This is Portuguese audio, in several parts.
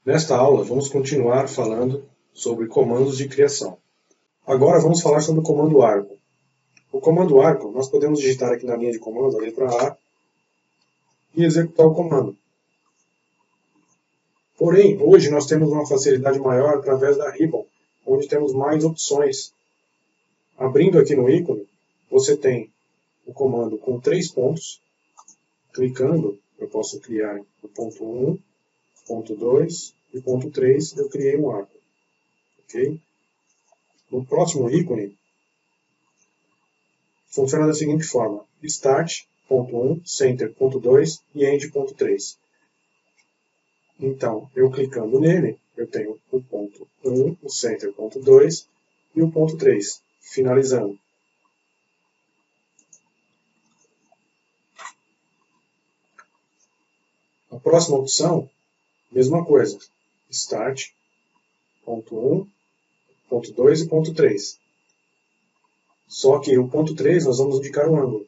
Nesta aula, vamos continuar falando sobre comandos de criação. Agora vamos falar sobre o comando arco. O comando arco, nós podemos digitar aqui na linha de comando a letra A e executar o comando. Porém, hoje nós temos uma facilidade maior através da Ribbon, onde temos mais opções. Abrindo aqui no ícone, você tem o comando com 3 pontos. Clicando, eu posso criar o ponto 1, ponto 2 e ponto 3, eu criei um arco. Okay? No próximo ícone, funciona da seguinte forma: Start, ponto 1, Center, ponto 2 e End, ponto 3. Então, eu clicando nele, eu tenho o ponto 1, o Center, ponto 2 e o ponto 3, finalizando. A próxima opção, mesma coisa. Start, ponto 1, ponto 2 e ponto 3. Só que o ponto 3 nós vamos indicar o ângulo.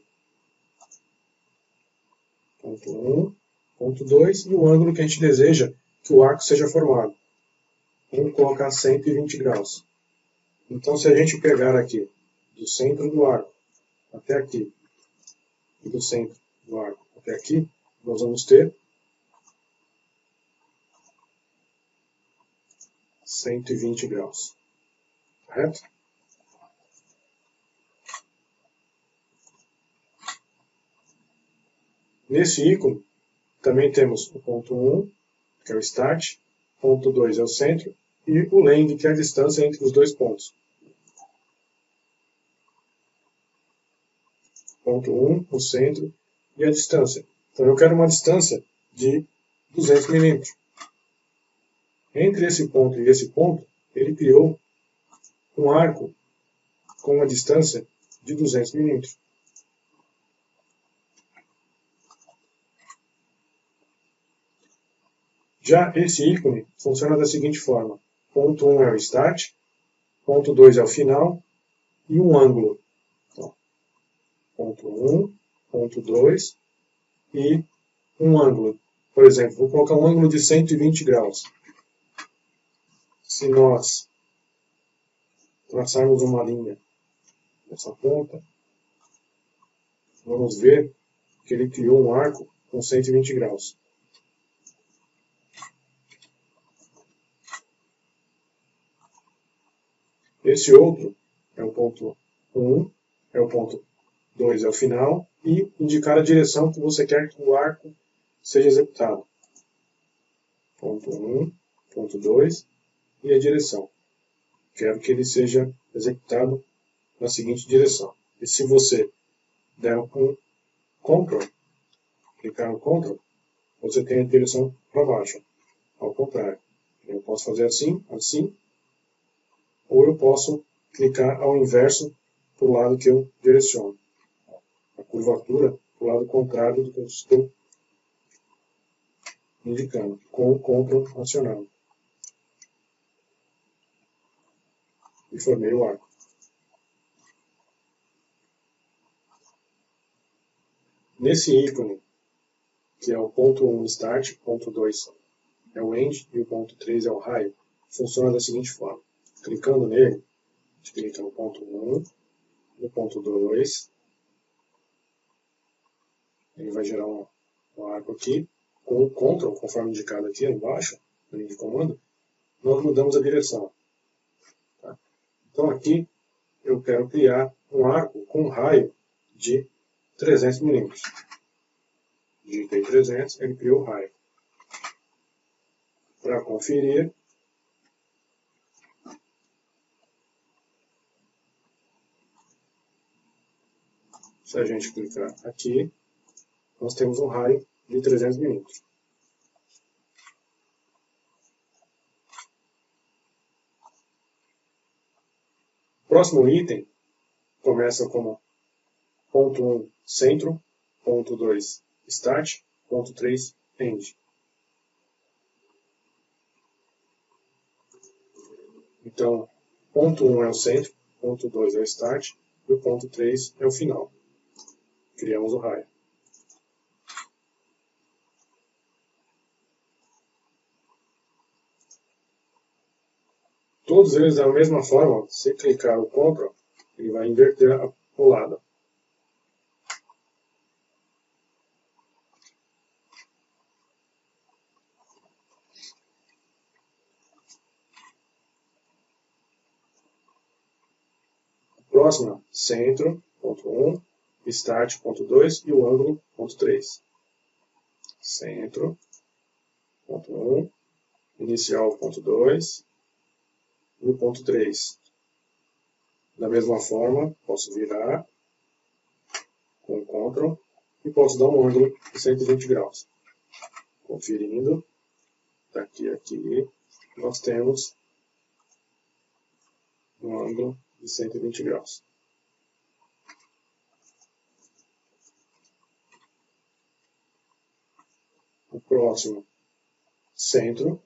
Ponto 1, ponto 2 e o ângulo que a gente deseja que o arco seja formado. Vamos colocar 120 graus. Então, se a gente pegar aqui do centro do arco até aqui, e do centro do arco até aqui, nós vamos ter 120 graus. Correto? Nesse ícone, também temos o ponto 1, que é o Start, ponto 2 é o centro, e o Length, que é a distância entre os dois pontos. Ponto 1, o centro, e a distância. Então eu quero uma distância de 200 milímetros. Entre esse ponto e esse ponto, ele criou um arco com uma distância de 200 milímetros. Já esse ícone funciona da seguinte forma: ponto 1 é o Start, ponto 2 é o final e um ângulo. Então, ponto 1, ponto 2 e um ângulo. Por exemplo, vou colocar um ângulo de 120 graus. Se nós traçarmos uma linha nessa ponta, vamos ver que ele criou um arco com 120 graus. Esse outro é o ponto 1, é o ponto 2 é o final, e indicar a direção que você quer que o arco seja executado. Ponto 1, ponto 2 e a direção. Quero que ele seja executado na seguinte direção. E se você der um Ctrl, clicar no Ctrl, você tem a direção para baixo. Ao contrário. Eu posso fazer assim, assim, ou eu posso clicar ao inverso para o lado que eu direciono. A curvatura para o lado contrário do que eu estou indicando, com o Ctrl acionado. E formei o arco. Nesse ícone, que é o ponto 1 Start, ponto 2 é o End e o ponto 3 é o raio, funciona da seguinte forma. Clicando nele, a gente clica no ponto 1, no ponto 2, ele vai gerar um arco aqui, com o Ctrl, conforme indicado aqui embaixo, na linha de comando, nós mudamos a direção. Tá? Então aqui eu quero criar um arco com um raio de 300 milímetros. Digitei 300, ele criou o raio. Para conferir, se a gente clicar aqui, nós temos um raio de 300 milímetros. O próximo item começa como ponto 1, centro, ponto 2, start, ponto 3, end. Então, ponto 1 é o centro, ponto 2 é o start e o ponto 3 é o final. Criamos o raio. todos eles da mesma forma, se clicar o Ctrl, ele vai inverter o lado. Próxima, centro, ponto 1, start, ponto 2 e o ângulo, ponto 3. Centro, ponto 1, inicial, ponto 2 e o ponto 3. Da mesma forma, posso virar com o Ctrl e posso dar um ângulo de 120 graus. Conferindo, daqui a aqui, nós temos um ângulo de 120 graus. O próximo, centro,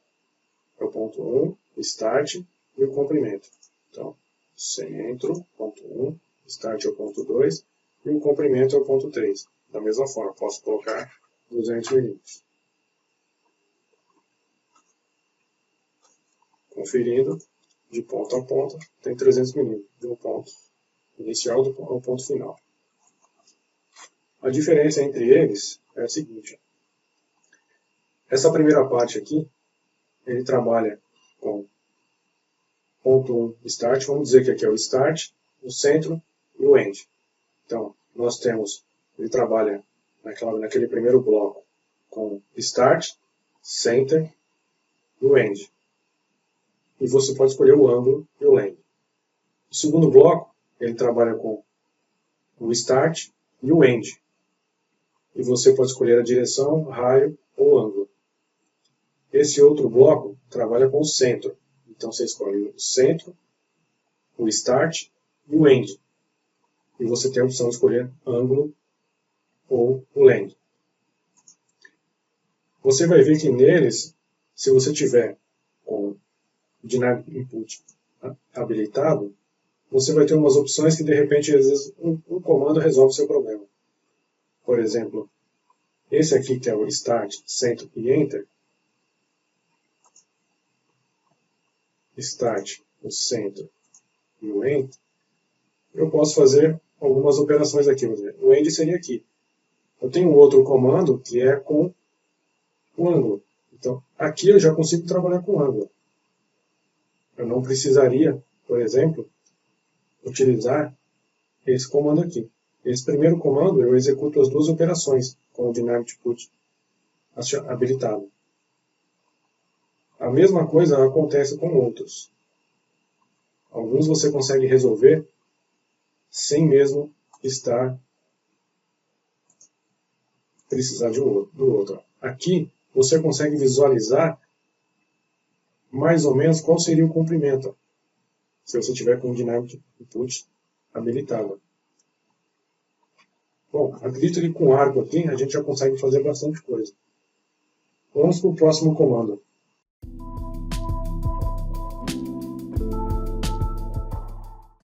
é o ponto 1, start e o comprimento. Então, centro, ponto 1, start é o ponto 2 e o comprimento é o ponto 3. Da mesma forma, posso colocar 200 mm. Conferindo, de ponta a ponta, tem 300 mm, de um ponto inicial ao ponto final. A diferença entre eles é a seguinte. Essa primeira parte aqui, ele trabalha com ponto 1, start. Vamos dizer que aqui é o start, o centro e o end. Então, nós temos, ele trabalha naquele primeiro bloco com start, center e o end. E você pode escolher o ângulo e o length. O segundo bloco, ele trabalha com o start e o end. E você pode escolher a direção, raio ou ângulo. Esse outro bloco trabalha com o centro. Então você escolhe o centro, o start e o end. E você tem a opção de escolher ângulo ou o length. Você vai ver que neles, se você tiver com Dynamic Input habilitado, você vai ter umas opções que de repente, às vezes, um comando resolve o seu problema. Por exemplo, esse aqui que é o Start, Centro e Enter. Start, o Centro e o Enter. Eu posso fazer algumas operações aqui. O End seria aqui. Eu tenho outro comando que é com o ângulo. Então, aqui eu já consigo trabalhar com ângulo. Eu não precisaria, por exemplo, utilizar esse comando aqui. Esse primeiro comando eu executo as duas operações com o Dynamic Input habilitado. A mesma coisa acontece com outros. Alguns você consegue resolver sem mesmo precisar do outro. Aqui você consegue visualizar mais ou menos qual seria o comprimento se você tiver com o Dynamic Input habilitado. Bom, acredito que com arco aqui a gente já consegue fazer bastante coisa. Vamos para o próximo comando.